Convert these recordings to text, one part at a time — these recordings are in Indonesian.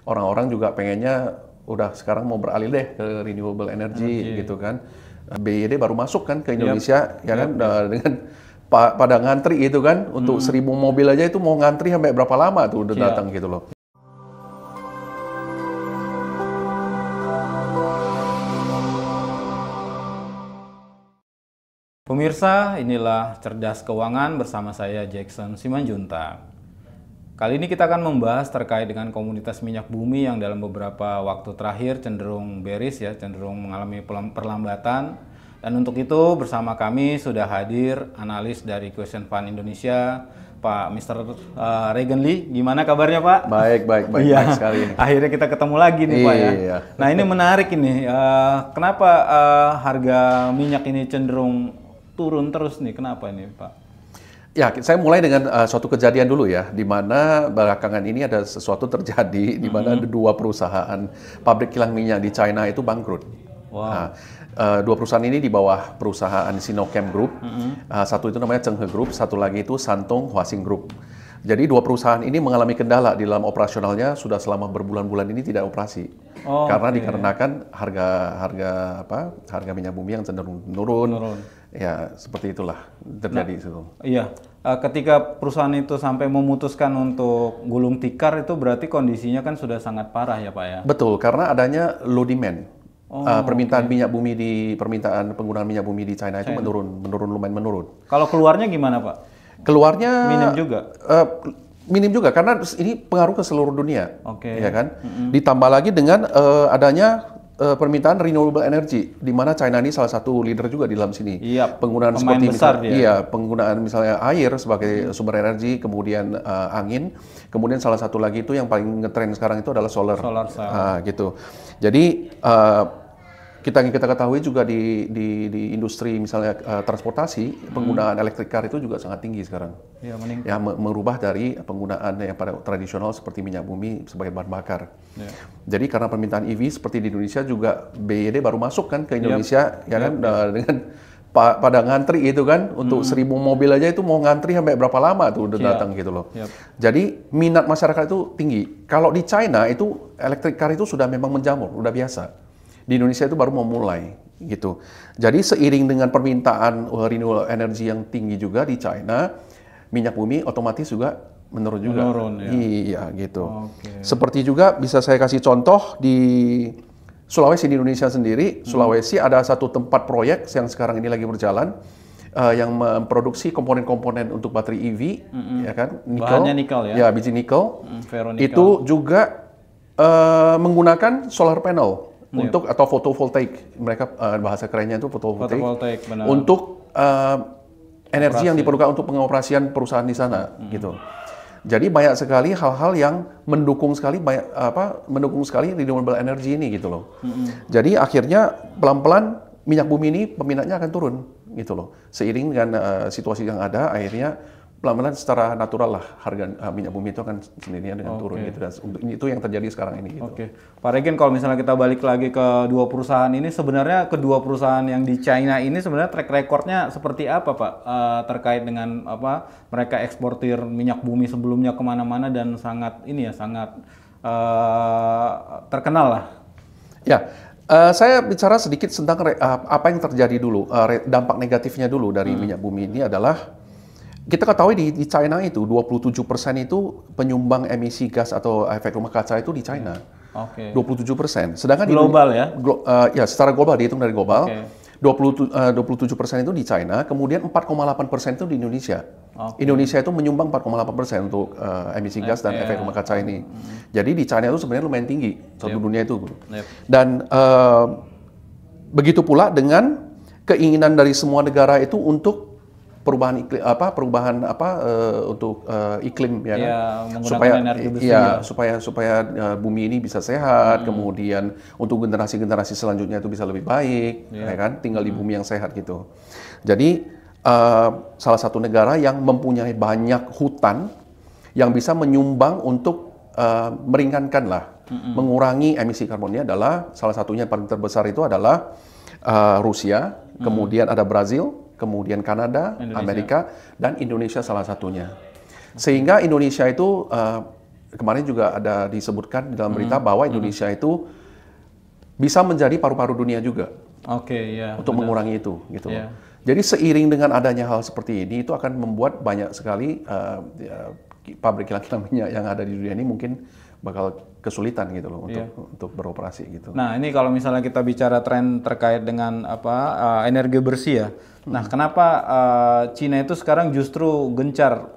orang-orang juga pengennya udah sekarang mau beralih deh ke renewable energy gitu kan. BYD baru masuk kan ke Indonesia ya kan dengan pada ngantri itu kan untuk 1.000 mobil aja itu mau ngantri sampai berapa lama tuh udah datang gitu loh. Pemirsa, inilah Cerdas Keuangan bersama saya Jackson Simanjuntak. Kali ini kita akan membahas terkait dengan komoditas minyak bumi yang dalam beberapa waktu terakhir cenderung bearish ya, cenderung mengalami perlambatan. Dan untuk itu bersama kami sudah hadir analis dari Question Fund Indonesia, Pak Mr. Regan Lee. Gimana kabarnya Pak? Baik sekali. Akhirnya kita ketemu lagi nih Pak ya. Nah ini menarik ini, kenapa harga minyak ini cenderung turun terus nih? Kenapa ini Pak? Ya, saya mulai dengan suatu kejadian dulu ya, di mana belakangan ini ada sesuatu terjadi, di mana ada dua perusahaan pabrik kilang minyak di China itu bangkrut. Wow. Nah, dua perusahaan ini di bawah perusahaan Sinochem Group, satu itu namanya Chenghe Group, satu lagi itu Santong Huasing Group. Jadi dua perusahaan ini mengalami kendala di dalam operasionalnya sudah selama berbulan-bulan ini tidak operasi. Karena dikarenakan harga minyak bumi yang cenderung menurun. Ya, seperti itulah terjadi itu. Iya, ketika perusahaan itu sampai memutuskan untuk gulung tikar itu berarti kondisinya kan sudah sangat parah ya Pak ya? Betul, karena adanya low demand. Permintaan minyak bumi permintaan penggunaan minyak bumi di China itu lumayan menurun. Kalau keluarnya gimana Pak? Keluarnya minim juga. Minim juga karena ini pengaruh ke seluruh dunia, ya kan? Ditambah lagi dengan adanya permintaan renewable energy, di mana China ini salah satu leader juga di dalam sini. Iya, penggunaan seperti penggunaan misalnya air sebagai sumber energi, kemudian angin, kemudian salah satu lagi itu yang paling ngetren sekarang itu adalah solar. Gitu. Jadi kita ketahui juga di industri misalnya transportasi, penggunaan electric car itu juga sangat tinggi sekarang. Ya, meningkat. Ya, merubah dari penggunaan yang pada tradisional seperti minyak bumi sebagai bahan bakar. Ya. Jadi karena permintaan EV seperti di Indonesia juga BYD baru masuk kan ke Indonesia, ya kan dengan pada ngantri itu kan untuk 1.000 mobil aja itu mau ngantri sampai berapa lama tuh udah datang gitu loh. Jadi minat masyarakat itu tinggi. Kalau di China itu electric car itu sudah memang menjamur, udah biasa. Di Indonesia itu baru mau mulai gitu. Jadi seiring dengan permintaan renewable energy yang tinggi juga di China, minyak bumi otomatis juga menurun juga. Ya. Iya gitu. Seperti juga bisa saya kasih contoh di Sulawesi di Indonesia sendiri. Sulawesi ada satu tempat proyek yang sekarang ini lagi berjalan yang memproduksi komponen-komponen untuk baterai EV, ya kan? Bahannya nikel ya? Ya, biji nikel. Ferronikel. Itu juga menggunakan solar panel. Untuk atau fotovoltaik, mereka bahasa kerennya itu fotovoltaik untuk energi yang diperlukan untuk pengoperasian perusahaan di sana gitu. Jadi banyak sekali hal-hal yang mendukung sekali renewable energy ini gitu loh. Jadi akhirnya pelan-pelan minyak bumi ini peminatnya akan turun gitu loh. Seiring dengan situasi yang ada, akhirnya pelan-pelan secara natural lah harga minyak bumi itu akan sendirinya dengan turun gitu. Dan itu yang terjadi sekarang ini gitu. Pak Regen, kalau misalnya kita balik lagi ke dua perusahaan ini, sebenarnya kedua perusahaan yang di China ini sebenarnya track recordnya seperti apa Pak? Terkait dengan mereka eksportir minyak bumi sebelumnya kemana-mana dan sangat terkenal lah. Ya, saya bicara sedikit tentang apa yang terjadi dulu, dampak negatifnya dulu dari minyak bumi ini adalah kita ketahui di China itu 27% itu penyumbang emisi gas atau efek rumah kaca itu di China. 27%. Sedangkan global ya secara global dihitung dari global. 27% itu di China, kemudian 4,8% itu di Indonesia. Indonesia itu menyumbang 4,8% untuk emisi gas dan efek rumah kaca ini. Jadi di China itu sebenarnya lumayan tinggi satu dunia itu. Dan begitu pula dengan keinginan dari semua negara itu untuk perubahan iklim ya kan, supaya bumi ini bisa sehat, kemudian untuk generasi selanjutnya itu bisa lebih baik, ya kan, tinggal di bumi yang sehat gitu. Jadi salah satu negara yang mempunyai banyak hutan yang bisa menyumbang untuk meringankan lah, mengurangi emisi karbonnya adalah salah satunya paling terbesar itu adalah Rusia, kemudian ada Brazil, kemudian Kanada, Amerika, dan Indonesia salah satunya. Sehingga Indonesia itu kemarin juga ada disebutkan di dalam berita bahwa Indonesia itu bisa menjadi paru-paru dunia juga. Untuk mengurangi itu, gitu loh. Jadi seiring dengan adanya hal seperti ini, itu akan membuat banyak sekali pabrik kilang minyak yang ada di dunia ini mungkin bakal kesulitan gitu loh untuk beroperasi gitu. Nah ini kalau misalnya kita bicara tren terkait dengan energi bersih ya. Nah kenapa Cina itu sekarang justru gencar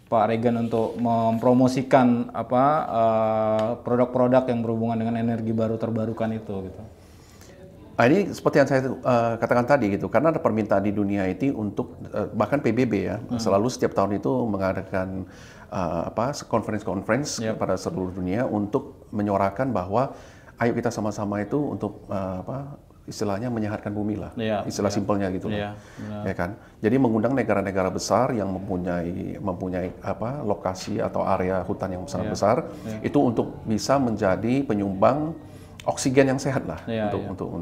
Pak Regan untuk mempromosikan produk-produk yang berhubungan dengan energi baru terbarukan itu gitu? Nah, ini seperti yang saya katakan tadi gitu, karena ada permintaan di dunia itu untuk bahkan PBB ya selalu setiap tahun itu mengadakan conference pada seluruh dunia untuk menyuarakan bahwa ayo kita sama-sama itu untuk istilahnya menyehatkan bumi lah, istilah simpelnya gitu ya kan. Jadi mengundang negara-negara besar yang mempunyai lokasi atau area hutan yang sangat besar itu untuk bisa menjadi penyumbang oksigen yang sehat lah untuk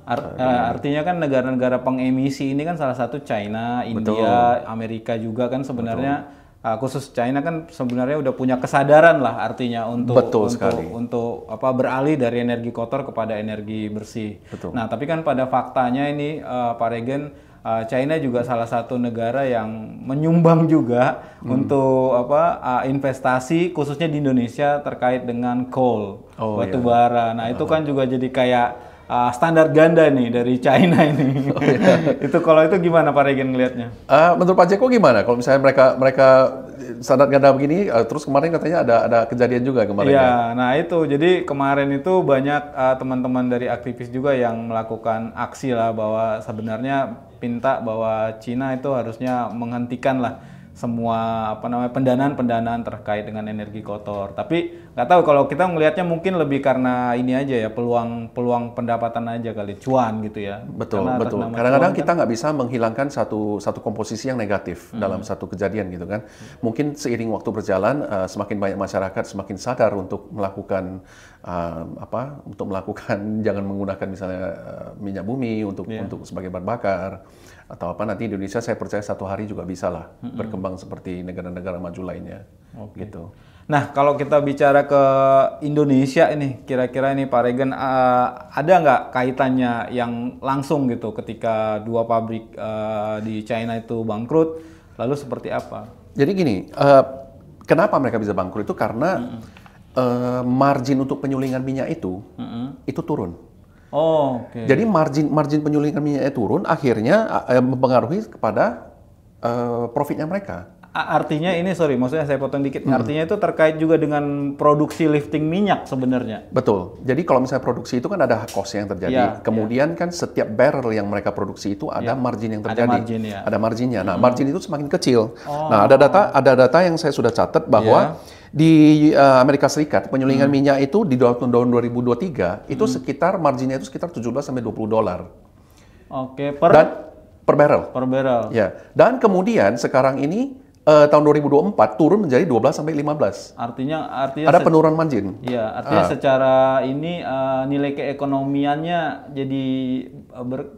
artinya kan negara-negara pengemisi ini kan salah satu China, India, Amerika juga kan sebenarnya khusus China kan sebenarnya udah punya kesadaran lah artinya untuk beralih dari energi kotor kepada energi bersih. Nah, tapi kan pada faktanya ini Pak Regan, China juga salah satu negara yang menyumbang juga untuk investasi khususnya di Indonesia terkait dengan coal, batu bara. Nah, itu kan juga jadi kayak standar ganda nih dari China ini. Itu kalau itu gimana Pak Regan ngelihatnya? Menurut Pak Jeko gimana? Kalau misalnya mereka standar ganda begini, terus kemarin katanya ada kejadian juga kemarin. Iya, nah itu. Jadi kemarin itu banyak teman-teman dari aktivis juga yang melakukan aksi lah bahwa sebenarnya minta bahwa Cina itu harusnya menghentikan lah semua pendanaan terkait dengan energi kotor. Tapi nggak tahu kalau kita melihatnya mungkin lebih karena ini aja ya peluang pendapatan aja kali, cuan gitu ya. Betul. Kadang-kadang kita nggak bisa menghilangkan satu komposisi yang negatif dalam satu kejadian gitu kan. Mungkin seiring waktu berjalan semakin banyak masyarakat semakin sadar untuk melakukan jangan menggunakan misalnya minyak bumi untuk sebagai bahan bakar. Atau nanti Indonesia saya percaya satu hari juga bisa lah berkembang seperti negara-negara maju lainnya. Gitu. Nah kalau kita bicara ke Indonesia ini, kira-kira ini Pak Regan ada nggak kaitannya yang langsung gitu ketika dua pabrik di China itu bangkrut, lalu seperti apa? Jadi gini, kenapa mereka bisa bangkrut itu karena margin untuk penyulingan minyak itu turun. Jadi margin penyulingan minyaknya turun, akhirnya mempengaruhi kepada profitnya mereka. Artinya ini, maksudnya saya potong dikit. Artinya itu terkait juga dengan produksi lifting minyak sebenarnya. Betul. Jadi kalau misalnya produksi itu kan ada cost yang terjadi. Kemudian kan setiap barrel yang mereka produksi itu ada margin yang terjadi. Ada marginnya. Nah, margin itu semakin kecil. Nah, ada data yang saya sudah catat bahwa di Amerika Serikat penyulingan minyak itu di tahun 2023 itu sekitar marginnya itu sekitar 17 sampai $20. Per barrel. Per barrel. Ya. Dan kemudian sekarang ini tahun 2024 turun menjadi 12 sampai 15. Artinya ada penurunan margin. Iya, artinya secara ini nilai keekonomiannya jadi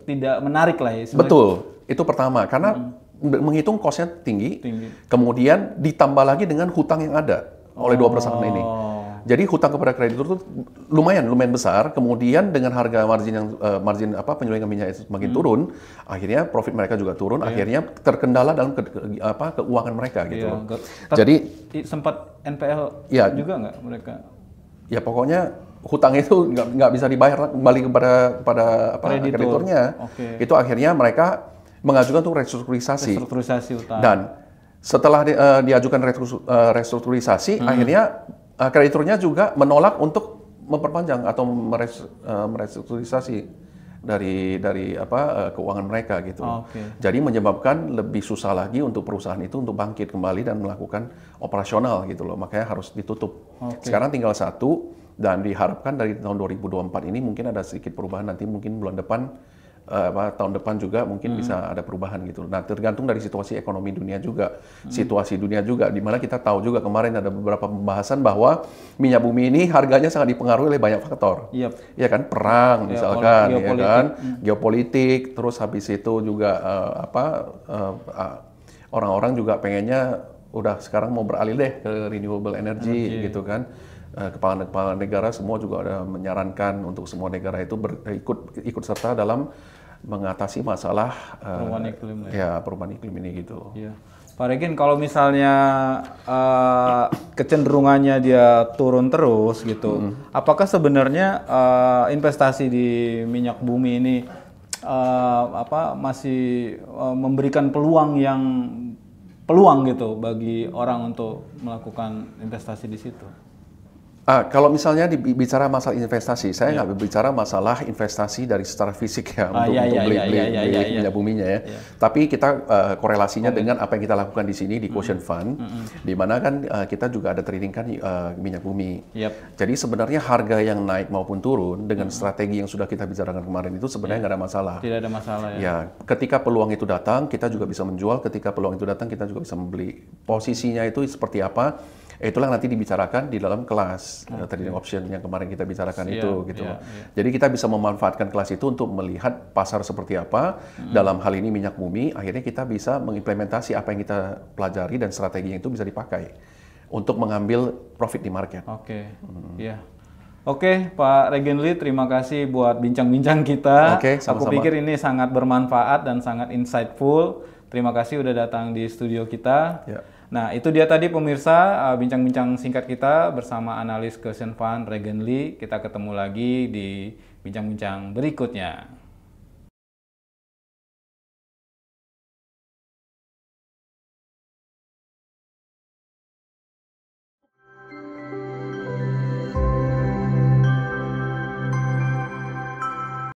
tidak menarik lah ya. Betul. Itu pertama karena menghitung cost-nya tinggi. Kemudian ditambah lagi dengan hutang yang ada oleh dua perusahaan ini. Jadi hutang kepada kreditur itu lumayan besar. Kemudian dengan harga margin penyulingan minyak itu semakin turun, akhirnya profit mereka juga turun. Akhirnya terkendala dalam keuangan mereka gitu. Jadi sempat NPL juga nggak mereka? Ya pokoknya hutang itu nggak bisa dibayar kembali kepada krediturnya. Itu akhirnya mereka mengajukan untuk restrukturisasi hutang. Dan setelah diajukan restrukturisasi, akhirnya krediturnya juga menolak untuk memperpanjang atau merestrukturisasi dari keuangan mereka gitu. Jadi menyebabkan lebih susah lagi untuk perusahaan itu untuk bangkit kembali dan melakukan operasional gitu loh. Makanya harus ditutup. Sekarang tinggal satu dan diharapkan dari tahun 2024 ini mungkin ada sedikit perubahan, nanti mungkin bulan depan tahun depan juga mungkin bisa ada perubahan gitu. Nah, tergantung dari situasi ekonomi dunia juga, situasi dunia juga, di mana kita tahu juga kemarin ada beberapa pembahasan bahwa minyak bumi ini harganya sangat dipengaruhi oleh banyak faktor. Ya kan, perang misalkan, geopolitik, terus habis itu juga orang-orang juga pengennya udah sekarang mau beralih deh ke renewable energy gitu kan. Kepala negara semua juga ada menyarankan untuk semua negara itu ikut serta dalam mengatasi masalah perubahan iklim ini gitu. Ya. Pak Regen, kalau misalnya kecenderungannya dia turun terus gitu, apakah sebenarnya investasi di minyak bumi ini masih memberikan peluang gitu bagi orang untuk melakukan investasi di situ? Kalau misalnya bicara masalah investasi, saya nggak berbicara masalah investasi dari secara fisik ya untuk beli minyak buminya ya. Tapi kita korelasinya dengan apa yang kita lakukan di sini di Quotient Fund, di mana kan kita juga ada trading kan minyak bumi. Jadi sebenarnya harga yang naik maupun turun dengan strategi yang sudah kita bicarakan kemarin itu sebenarnya nggak ada masalah. Tidak ada masalah ya. Ya, ketika peluang itu datang, kita juga bisa menjual. Ketika peluang itu datang, kita juga bisa membeli. Posisinya itu seperti apa? Itulah nanti dibicarakan di dalam kelas trading option yang kemarin kita bicarakan itu gitu. Jadi kita bisa memanfaatkan kelas itu untuk melihat pasar seperti apa dalam hal ini minyak bumi. Akhirnya kita bisa mengimplementasi apa yang kita pelajari dan strategi yang itu bisa dipakai untuk mengambil profit di market. Oke, Pak Regen Lee, terima kasih buat bincang-bincang kita. Sama-sama. Aku pikir ini sangat bermanfaat dan sangat insightful. Terima kasih udah datang di studio kita. Nah, itu dia tadi pemirsa bincang-bincang singkat kita bersama analis Quotient Fund Regen Lee. Kita ketemu lagi di bincang-bincang berikutnya.